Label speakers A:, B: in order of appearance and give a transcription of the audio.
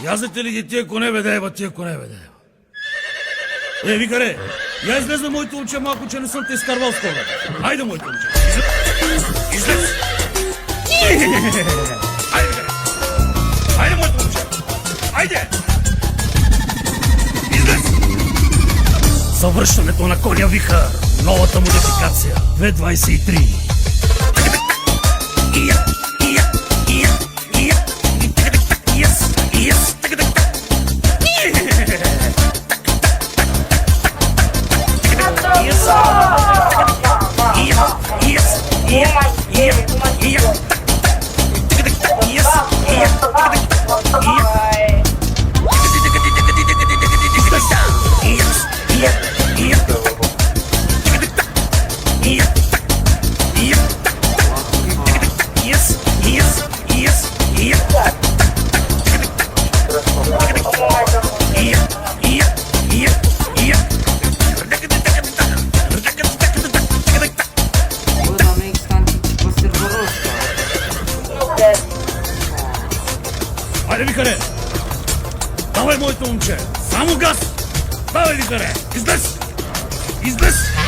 A: Язете ли ги тия коне, бе, да тия коне, бе, да викаре, я излез на моите момче малко, че не съм те изкарвал скоро. Айде, моите момче. Излез. Айде, викаре. Айде, моите момче. Айде. Излез. Завръщането на коня Вихър. Новата модификация. 223. Айде, викаре! Давай, моето момче! Само газ! Давай, викаре! Излез! Излез!